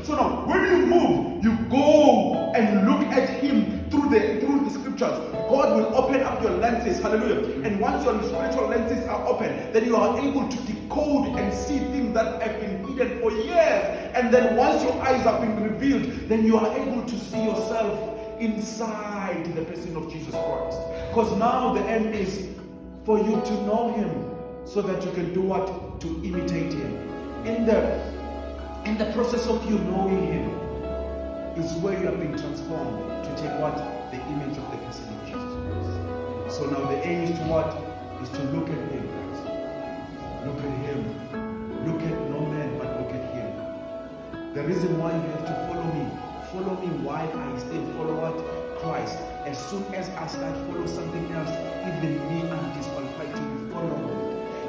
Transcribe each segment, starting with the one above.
So now, when you move, you go and look at Him through the scriptures. God will open up your lenses, hallelujah. And once your spiritual lenses are open, then you are able to decode and see things that have been hidden for years. And then once your eyes have been revealed, then you are able to see yourself inside the person of Jesus Christ. Because now the aim is for you to know Him, so that you can do what? To imitate Him. In the process of you knowing Him is where you are being transformed to take what? The image of the person of Jesus Christ. So now the aim is to what? Is to look at Him, guys. Look at Him. Look at no man, but look at Him. The reason why you have to follow me while I still follow what? Christ. As soon as I start follow something else, even me, I'm disqualified to be followed.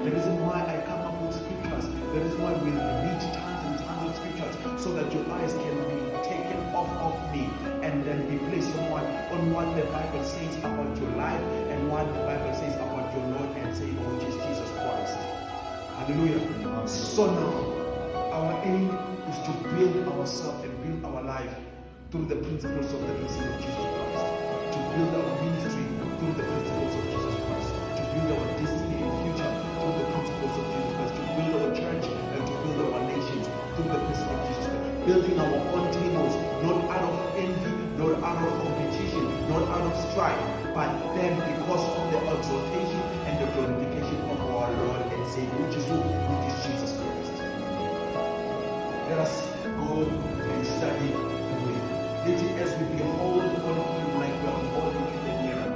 The reason why I come up with scriptures, the reason why we read tons and tons of scriptures, so that your eyes can be taken off of me and then be placed on what the Bible says about your life and what the Bible says about your Lord and Savior, which is Jesus Christ. Hallelujah. So now, our aim is to build ourselves and build our life through the principles of the person of Jesus Christ. To build our ministry through the principles of Jesus Christ. To build our destiny and future through the principles of Jesus Christ. To build our church and to build our nations through the person of Jesus Christ. Building our own tables, not out of envy, not out of competition, not out of strife, but then because of the exaltation and the glorification of our Lord and Savior, which is who? Which is Jesus Christ. Let us go and study the way. As we behold one of Him like we are beholding in the mirror,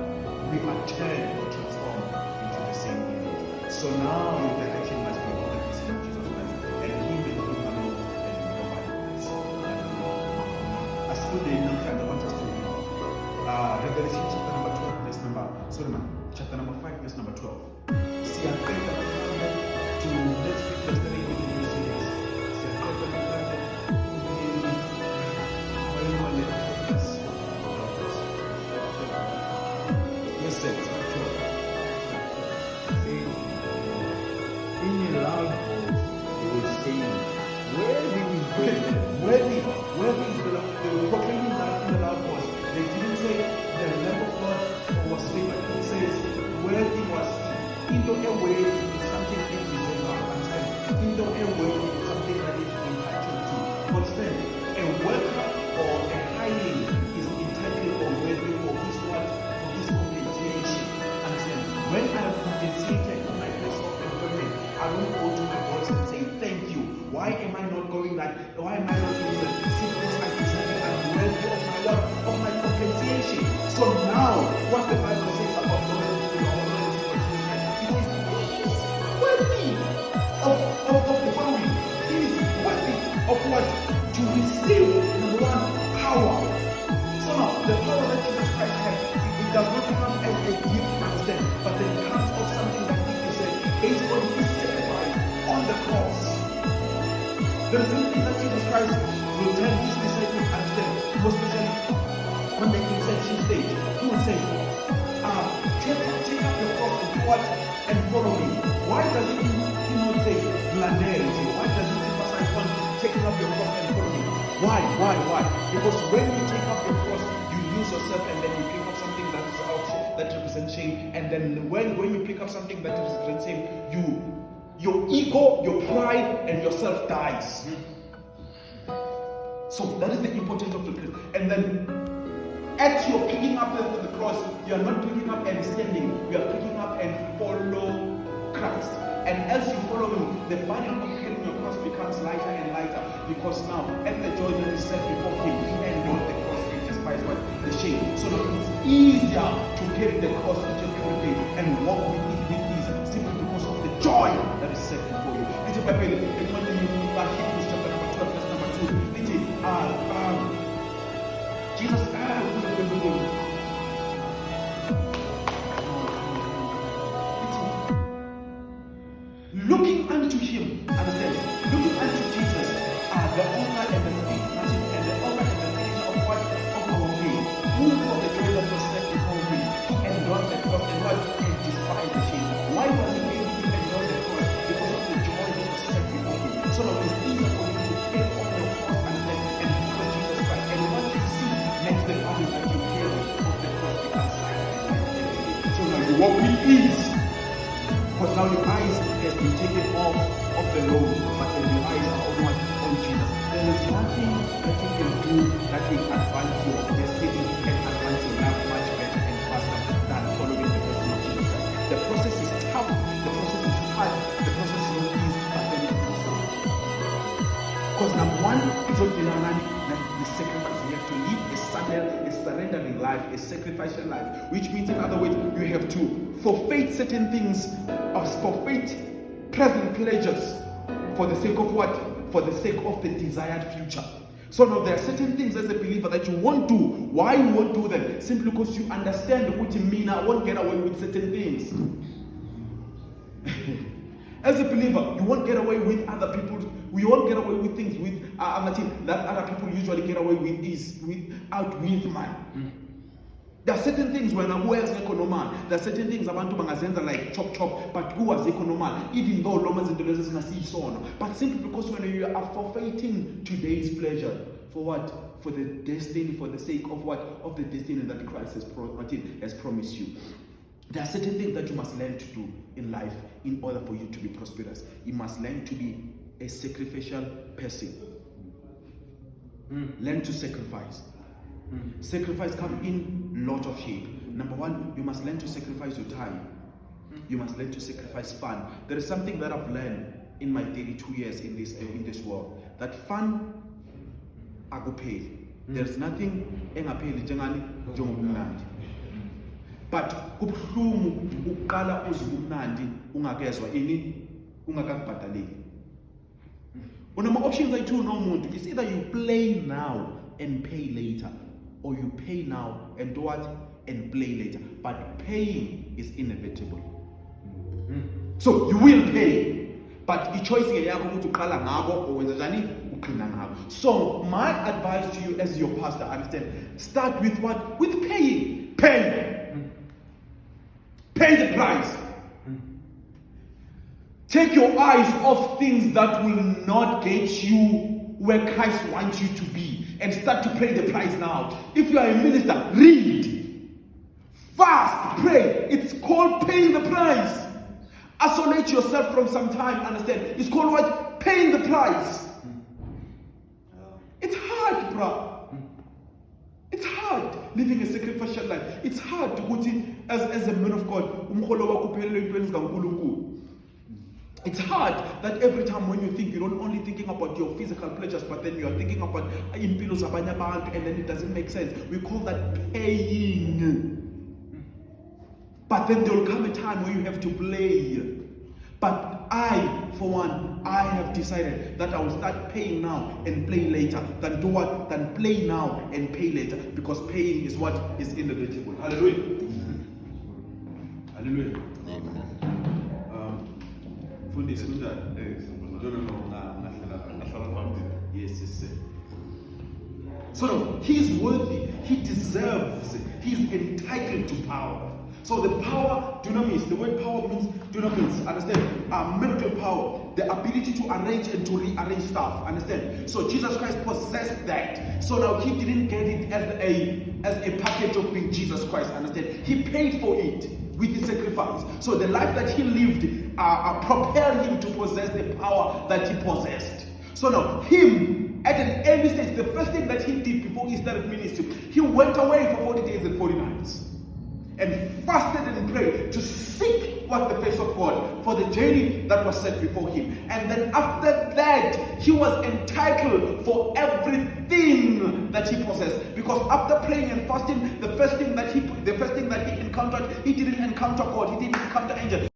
we are turned or transformed into the same image. So now your direction must be on the person of Jesus Christ, and Him and Him alone, and nobody else. As for the I want us to read Revelation chapter number 12, verse number, chapter number 5, verse number 12. See, I think that to let's read verse 3 in the series. See, I think that in a loud voice, they were saying, "Worthy is the Lamb." Worthy is the Lamb. They were proclaiming that in a loud voice. They didn't say the Lamb of God was favored. It says, worthy was He. In the way is something that is understand. In the way is something that is entitled to. For instance, a worker or a hireling is entitled or worthy for his what? For his compensation. Understand? When I am compensated in my place of employment, I don't go to my boss and say thank you. Why am I not going like? Why am I not doing that? Because I decided I'm worthy of my what? Of my compensation. So now, what the Bible says about the Lord is worthy of the following. He is worthy of what? To receive number one, power. So now, the power that Jesus Christ had, it does not come as a gift, understand, but then it comes of something that He said based on His sacrifice on the cross. There is something that Jesus Christ will tell His disciples, understand, most especially on the inception stage. He will say, take up your cross and do what? And follow me. Why does He not say blandity? Why does He emphasize on taking up your cross and follow me? Why? Because when you take up your cross, you lose yourself and then you pick up something that is that represents shame. And then when you pick up something that represents shame, your ego, your pride, and yourself dies. So that is the importance of the cross. And then as you're picking up the cross, you are not picking up and standing, you are picking up and follow Christ. And as you follow Him, the burden of carrying your cross becomes lighter and lighter, because now at the joy that is set before Him, He endured the cross and despised what? The shame. So now it's easier to carry the cross each and every day and walk with ease, simply because of the joy that is set before you. It's a Bible, it told you Hebrews chapter number 12, verse number 2. It is Jesus, looking unto Him, understand? Looking unto Jesus, the author and the finisher of what? Of our faith. Who for the joy that was set before Him, He endured the cross and what? And despised the shame. Why was He able to endure the cross? Because of the joy that was set before Him. So now it's easier for Him to take on the cross and walk with ease. Because now your eyes has been taken off of the road, but then your eyes are on Jesus. There is nothing that you can do that will advance your destiny and advance your life much better and faster than following the destiny of Jesus Christ. The process is tough, the process is hard, the process is not easy, but then it's awesome. Because number one, it's not the sacrifice. You have to live a surrendering life, a sacrificial life, which means in other words, you have to forfeit certain things, or forfeit present pleasures for the sake of what? For the sake of the desired future. So now there are certain things as a believer that you won't do. Why you won't do them? Simply because you understand what you mean. I won't get away with certain things. As a believer, you won't get away with other people. We won't get away with things with that other people usually get away with without money. There are certain things when I'm as economal. There are certain things abantu bangazenza like chop, but who was economal? Even though lomas and dollars na see son. But simply because when you are forfeiting today's pleasure for what? For the destiny, for the sake of what? Of the destiny that Christ has promised you. There are certain things that you must learn to do in life in order for you to be prosperous. You must learn to be a sacrificial person. Learn to sacrifice. Sacrifice comes in lot of shape. Number one, you must learn to sacrifice your time. You must learn to sacrifice fun. There is something that I've learned in my 32 years in this world, that fun akupheli. There is nothing engapheli njengobumnandi. But kubuhlungu uqala uzibumnandi ungakezwa ungakakubhadaleli. Unama options ayi-two nomuntu. It's either you play now and pay later, or you pay now and do what? And play later. But paying is inevitable. So you will pay, but i-choice yakho ukuthi uqala ngako or wenza njani uqina ngako. So my advice to you as your pastor, understand, start with what? With paying. Pay the price. Take your eyes off things that will not get you where Christ wants you to be, and start to pay the price now. If you are a minister, read, fast, pray. It's called paying the price. Isolate yourself from some time, understand. It's called what? Paying the price. It's hard, bro. It's hard living a sacrificial life. It's hard to put it as a man of God. It's hard that every time when you think, you're not only thinking about your physical pleasures, but then you are thinking about impilos abanye abantu, and then it doesn't make sense. We call that paying. But then there will come a time where you have to play. But I, for one, I have decided that I will start paying now and play later than do what? Than play now and pay later. Because paying is what is inevitable. Hallelujah. Hallelujah. Fundis, yes. So he's worthy, he deserves it, he's entitled to power. So the power, dunamis, the word power means dunamis, understand? Miracle power, the ability to arrange and to rearrange stuff, understand? So Jesus Christ possessed that. So now he didn't get it as a package of being Jesus Christ, understand? He paid for it with his sacrifice. So the life that he lived prepared him to possess the power that he possessed. So now him, at an early stage, the first thing that he did before he started ministry, he went away for 40 days and 40 nights. And fasted and prayed to seek what the face of God for the journey that was set before him. And then after that, he was entitled for everything that he possessed. Because after praying and fasting, the first thing that he encountered, he didn't encounter God, he didn't encounter angels.